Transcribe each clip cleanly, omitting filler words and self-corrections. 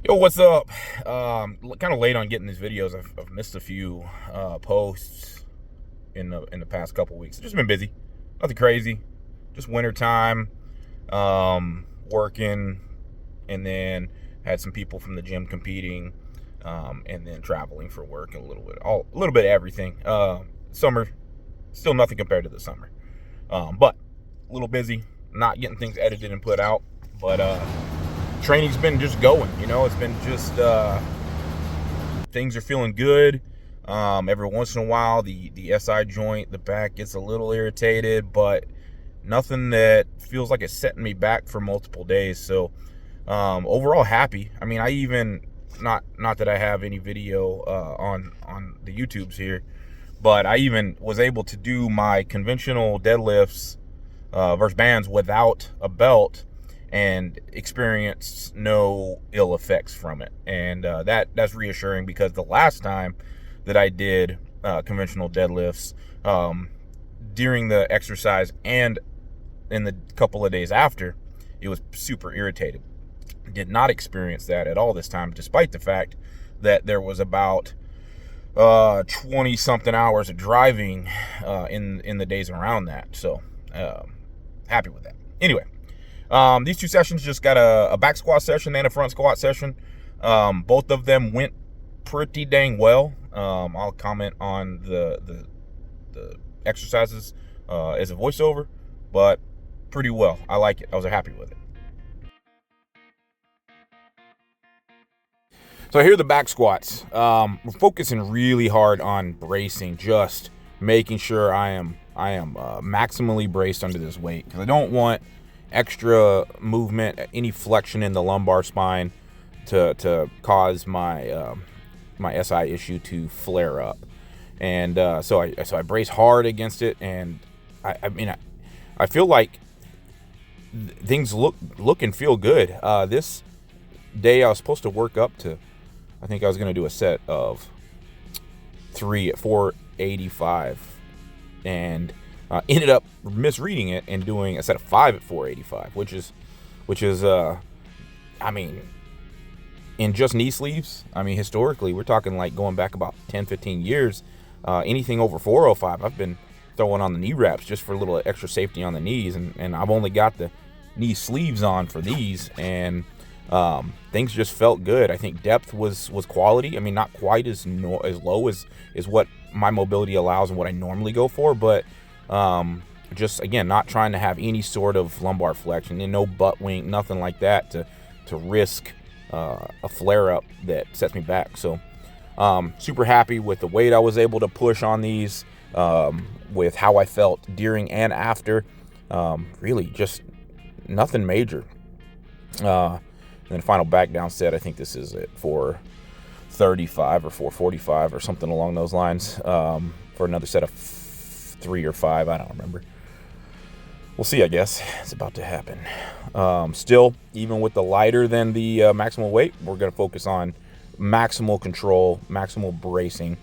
Yo, what's up? Kind of late on getting these videos. I've missed a few posts in the past couple weeks. I've just been busy, nothing crazy. Just winter time, working, and then had some people from the gym competing, and then traveling for work and a little bit of everything. Summer, still nothing compared to the summer, but a little busy, not getting things edited and put out, but training's been just going. It's been just things are feeling good. Every once in a while, the SI joint, the back gets a little irritated, but nothing that feels like it's setting me back for multiple days. So overall, happy. I mean, I even not that I have any video on the YouTubes here, but I even was able to do my conventional deadlifts versus bands without a belt and experienced no ill effects from it. And that's reassuring, because the last time that I did conventional deadlifts, during the exercise and in the couple of days after, it was super irritated. Did not experience that at all this time, despite the fact that there was about 20 something hours of driving in the days around that. So happy with that. Anyway, these two sessions just got a back squat session and a front squat session. Both of them went pretty dang well. I'll comment on the exercises as a voiceover, but pretty well. I like it. I was happy with it. So here are the back squats. We're focusing really hard on bracing, just making sure I am maximally braced under this weight, because I don't want extra movement, any flexion in the lumbar spine to cause my my SI issue to flare up. And so I brace hard against it, and I feel like things look and feel good. This day I was supposed to work up to, I think I was going to do a set of 3 at 485, and ended up misreading it and doing a set of 5 at 485, which is I mean, in just knee sleeves, I mean, historically, we're talking like going back about 10-15 years, anything over 405, I've been throwing on the knee wraps just for a little extra safety on the knees, and I've only got the knee sleeves on for these, and things just felt good. I think depth was quality. I mean, not quite as low as what my mobility allows and what I normally go for, but just again, not trying to have any sort of lumbar flexion and no butt wink, nothing like that to risk a flare up that sets me back. So super happy with the weight I was able to push on these, with how I felt during and after. Really just nothing major. And then final back down set, I think this is at 435 or 445 or something along those lines, for another set of 3 or 5. I don't remember. We'll see, I guess. It's about to happen. Still, even with the lighter than the maximal weight, we're going to focus on maximal control, maximal bracing.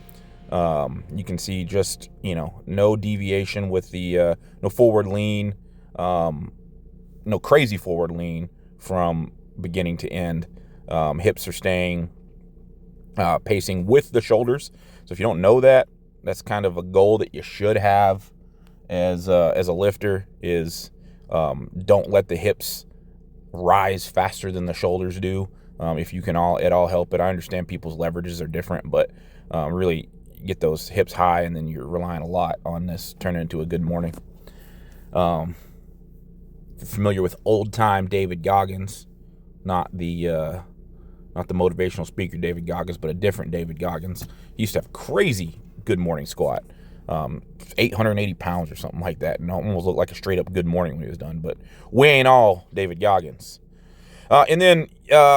You can see just, no deviation with the no forward lean, no crazy forward lean from beginning to end. Hips are staying pacing with the shoulders. So if you don't know that, that's kind of a goal that you should have as a lifter, is don't let the hips rise faster than the shoulders do. If you can at all help it. I understand people's leverages are different, but really get those hips high, and then you're relying a lot on this turning into a good morning. Familiar with old time David Goggins, not the motivational speaker David Goggins, but a different David Goggins. He used to have crazy good morning squat, 880 pounds or something like that, and almost looked like a straight up good morning when he was done. But we ain't all David Goggins. And then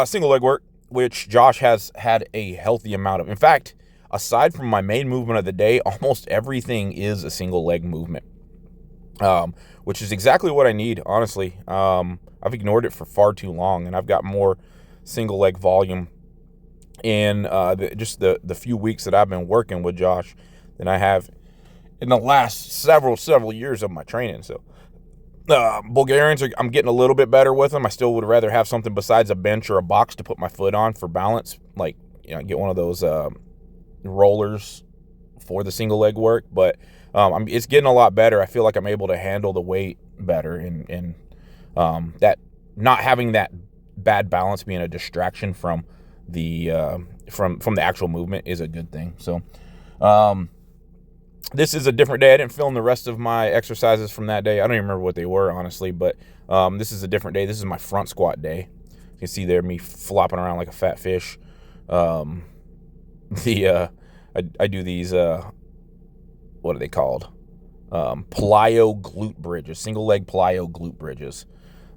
single leg work, which Josh has had a healthy amount of. In fact, aside from my main movement of the day, almost everything is a single leg movement, which is exactly what I need, honestly. I've ignored it for far too long, and I've got more single leg volume in just the few weeks that I've been working with Josh than I have in the last several years of my training. So Bulgarians I'm getting a little bit better with them. I still would rather have something besides a bench or a box to put my foot on for balance. Like, get one of those rollers for the single leg work. But it's getting a lot better. I feel like I'm able to handle the weight better, and that not having that bad balance being a distraction from the from the actual movement is a good thing. So this is a different day. I didn't film the rest of my exercises from that day. I don't even remember what they were, honestly, but this is a different day. This is my front squat day. You can see there me flopping around like a fat fish. I do these what are they called? Plyo glute bridges, single leg plyo glute bridges,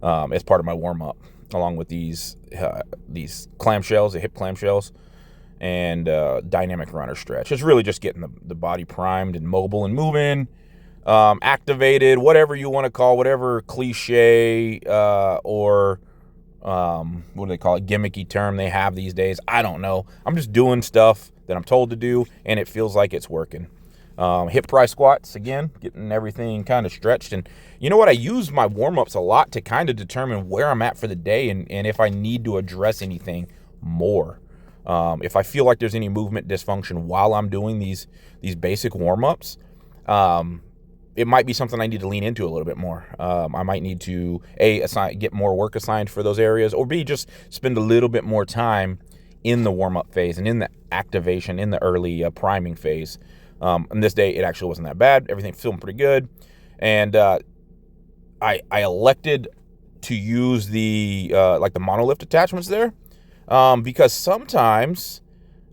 as part of my warm up, along with these clamshells, the hip clamshells, and dynamic runner stretch. It's really just getting the body primed and mobile and moving, activated, whatever you want to call, whatever cliche or what do they call it, gimmicky term they have these days. I don't know. I'm just doing stuff that I'm told to do, and it feels like it's working. Hip prise squats, again, getting everything kind of stretched. And you know what? I use my warm-ups a lot to kind of determine where I'm at for the day and if I need to address anything more. If I feel like there's any movement dysfunction while I'm doing these basic warm-ups, it might be something I need to lean into a little bit more. I might need to, A, get more work assigned for those areas, or B, just spend a little bit more time in the warm-up phase and in the activation, in the early priming phase. And this day, it actually wasn't that bad. Everything feeling pretty good. And I elected to use the like the monolift attachments there because sometimes,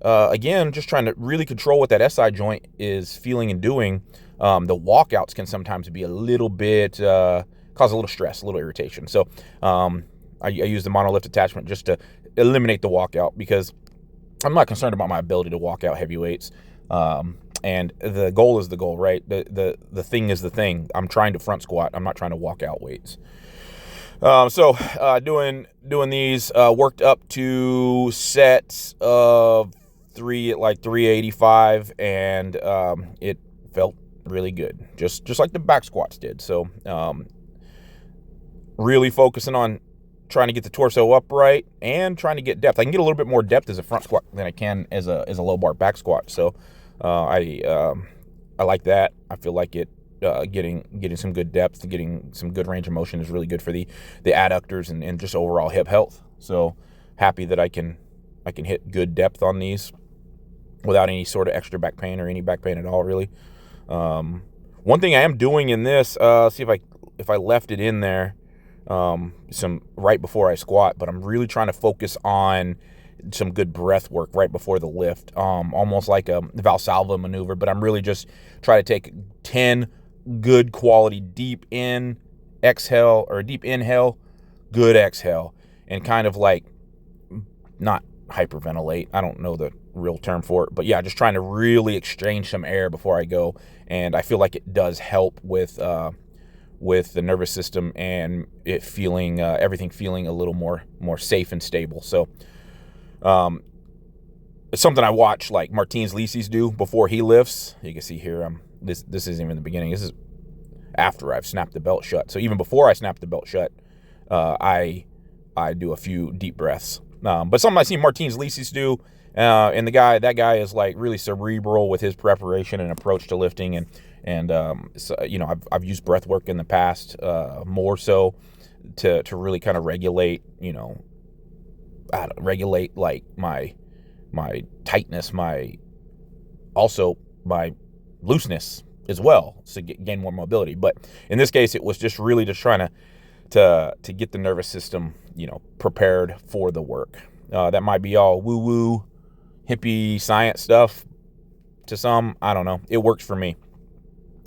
again, just trying to really control what that SI joint is feeling and doing, the walkouts can sometimes be a little bit, cause a little stress, a little irritation. So I use the monolift attachment just to eliminate the walkout, because I'm not concerned about my ability to walk out heavy weights. And the goal is the goal, right? The thing is the thing. I'm trying to front squat. I'm not trying to walk out weights. So doing these, worked up to sets of 385, and it felt really good, just like the back squats did. So really focusing on trying to get the torso upright and trying to get depth. I can get a little bit more depth as a front squat than I can as a low bar back squat. So I like that. I feel like it getting some good depth, getting some good range of motion is really good for the adductors and just overall hip health. So happy that I can hit good depth on these without any sort of extra back pain or any back pain at all, really. One thing I am doing in this, see if I left it in there, some right before I squat, but I'm really trying to focus on some good breath work right before the lift, almost like a Valsalva maneuver, but I'm really just trying to take 10 good quality deep inhale, good exhale, and kind of like not hyperventilate. I don't know the real term for it, but yeah, just trying to really exchange some air before I go. And I feel like it does help with the nervous system and it feeling, everything feeling a little more safe and stable. So it's something I watch like Martins Licis do before he lifts. You can see here, this isn't even the beginning. This is after I've snapped the belt shut. So even before I snap the belt shut, I do a few deep breaths. But something I see Martins Licis do, and that guy is like really cerebral with his preparation and approach to lifting, and so, I've used breath work in the past, more so to really kind of regulate, regulate like my tightness, my looseness as well, to gain more mobility. But in this case, it was just really just trying to get the nervous system, prepared for the work. That might be all woo-woo, hippie science stuff to some. I don't know. It works for me.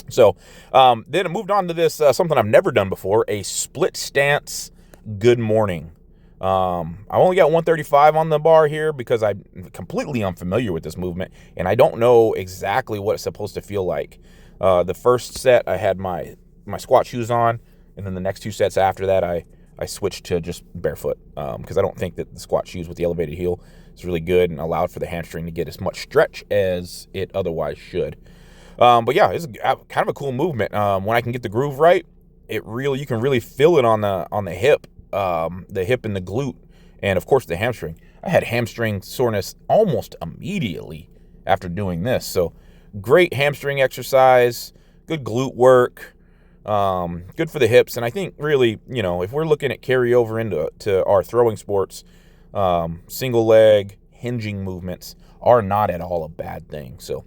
So then I moved on to this, something I've never done before, a split stance good morning. I only got 135 on the bar here because I'm completely unfamiliar with this movement, and I don't know exactly what it's supposed to feel like. The first set, I had my squat shoes on, and then the next two sets after that, I switched to just barefoot, because I don't think that the squat shoes with the elevated heel is really good and allowed for the hamstring to get as much stretch as it otherwise should. But yeah, it's kind of a cool movement. When I can get the groove right, you can really feel it on the hip and the glute, and of course the hamstring. I had hamstring soreness almost immediately after doing this. So great hamstring exercise, good glute work, good for the hips. And I think really, if we're looking at carryover into our throwing sports, single leg hinging movements are not at all a bad thing. So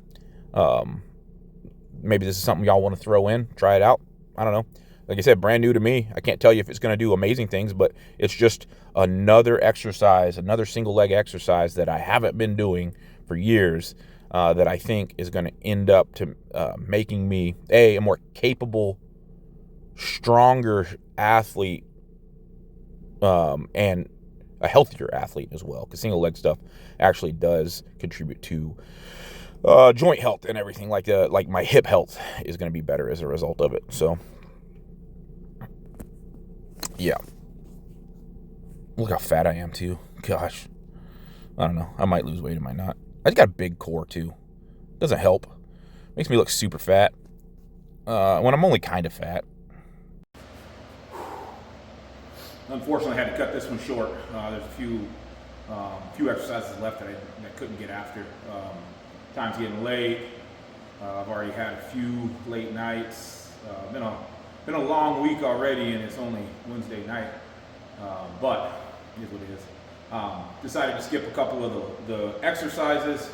maybe this is something y'all want to throw in, try it out. I don't know. Like I said, brand new to me. I can't tell you if it's going to do amazing things, but it's just another exercise, another single leg exercise that I haven't been doing for years, that I think is going to end up to making me a more capable, stronger athlete, and a healthier athlete as well. Because single leg stuff actually does contribute to joint health and everything. Like my hip health is going to be better as a result of it. So. Yeah. Look how fat I am, too. Gosh. I don't know. I might lose weight, I might not. I just got a big core, too. Doesn't help. Makes me look super fat when I'm only kind of fat. Unfortunately, I had to cut this one short. There's a few exercises left that I couldn't get after. Time's getting late. I've already had a few late nights. Been a long week already, and it's only Wednesday night, but it is what it is. Decided to skip a couple of the exercises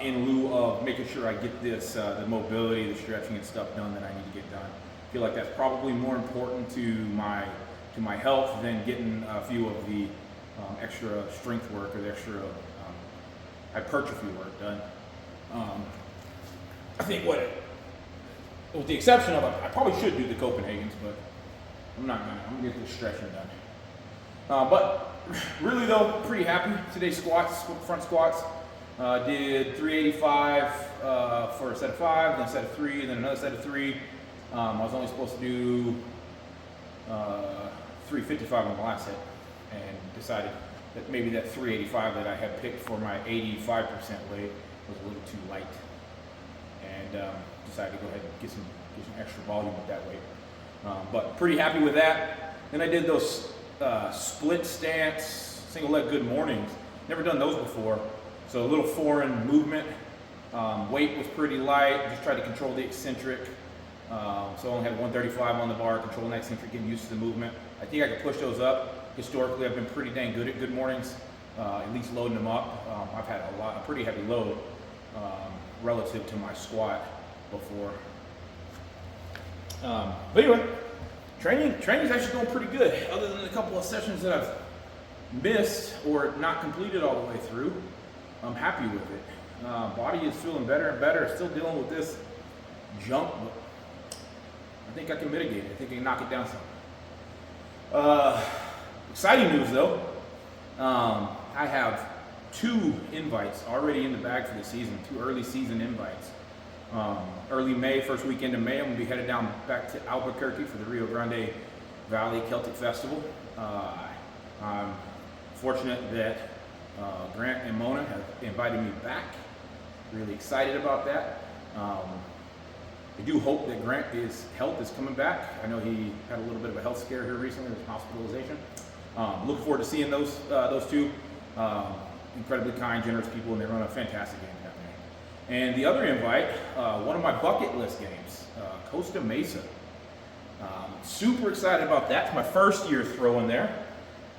in lieu of making sure I get the mobility, the stretching and stuff done that I need to get done. I feel like that's probably more important to my health than getting a few of the extra strength work or the extra hypertrophy work done. I think with the exception of I probably should do the Copenhagen's, but I'm not gonna. I'm gonna get the stretching done. But really though, pretty happy. Today's squats, front squats, did 385 for a set of 5, then a set of 3, then another set of 3. I was only supposed to do 355 on the last set, and decided that maybe that 385 that I had picked for my 85% weight was a little too light, and decided to go ahead and get some extra volume with that weight. But pretty happy with that. Then I did those split stance, single leg good mornings. Never done those before, so a little foreign movement. Weight was pretty light, just tried to control the eccentric. So I only had 135 on the bar, controlling that eccentric, getting used to the movement. I think I could push those up. Historically, I've been pretty dang good at good mornings, at least loading them up. I've had a pretty heavy load relative to my squat before. But anyway, training's actually going pretty good. Other than a couple of sessions that I've missed or not completed all the way through, I'm happy with it. Body is feeling better and better. Still dealing with this jump, but I think I can mitigate it. I think I can knock it down some. Exciting news though. I have 2 invites already in the bag for the season, 2 early season invites. Early May, first weekend of May, I'm going to be headed down back to Albuquerque for the Rio Grande Valley Celtic Festival. I'm fortunate that Grant and Mona have invited me back. Really excited about that. I do hope that Grant's health is coming back. I know he had a little bit of a health scare here recently with hospitalization. Looking forward to seeing those 2 incredibly kind, generous people, and they run a fantastic game that day. And the other invite, one of my bucket list games, Costa Mesa. Super excited about that. It's my first year throwing there,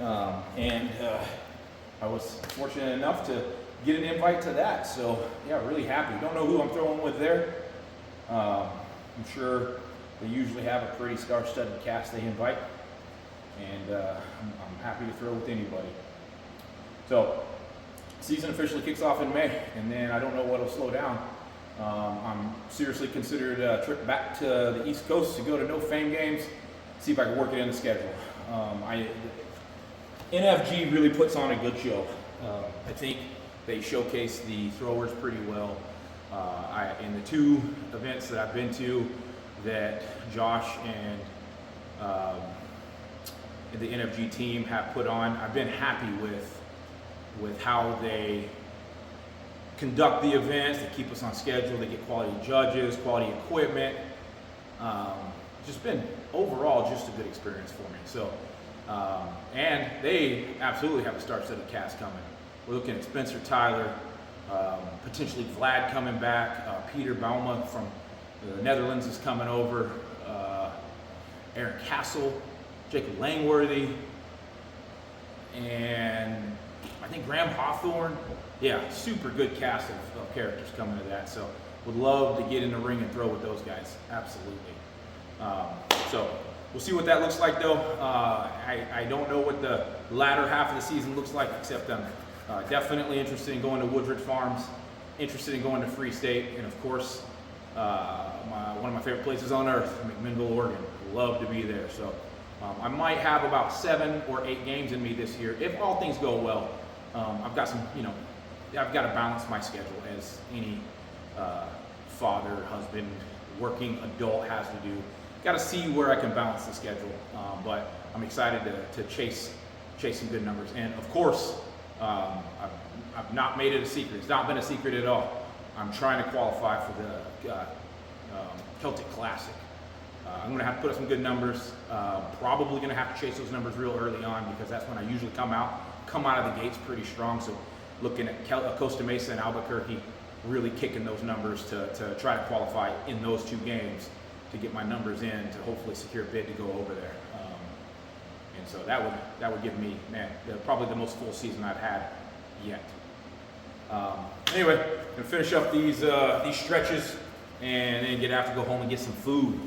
and I was fortunate enough to get an invite to that. So yeah, really happy. Don't know who I'm throwing with there. I'm sure they usually have a pretty star-studded cast they invite, and I'm happy to throw with anybody. So season officially kicks off in May, and then I don't know what'll slow down. I'm seriously considered a trip back to the East Coast to go to No Fame games, see if I can work it in the schedule. NFG really puts on a good show. I think they showcase the throwers pretty well. In the 2 events that I've been to that Josh and the NFG team have put on, I've been happy with how they conduct the events. They keep us on schedule. They get quality judges, quality equipment. Just been overall, just a good experience for me. So, and they absolutely have a star-studded cast coming. We're looking at Spencer Tyler, potentially Vlad coming back, Peter Bauma from the Netherlands is coming over, Aaron Castle, Jacob Langworthy, and I think Graham Hawthorne. Yeah, super good cast of characters coming to that. So would love to get in the ring and throw with those guys. Absolutely. So we'll see what that looks like, though. I don't know what the latter half of the season looks like, except I'm definitely interested in going to Woodridge Farms, interested in going to Free State, and of course, one of my favorite places on earth, McMinnville, Oregon. Love to be there. So I might have about 7 or 8 games in me this year if all things go well. I've got some, I've got to balance my schedule as any father, husband, working adult has to do. Got to see where I can balance the schedule, but I'm excited to chase some good numbers. And of course, I've not made it a secret. It's not been a secret at all. I'm trying to qualify for the Celtic Classic. I'm going to have to put up some good numbers. Probably going to have to chase those numbers real early on because that's when I usually come out of the gates pretty strong. So looking at Costa Mesa and Albuquerque, really kicking those numbers to try to qualify in those 2 games to get my numbers in to hopefully secure a bid to go over there. And so that would give me, probably the most full season I've had yet. Anyway, gonna finish up these stretches and then have to go home and get some food.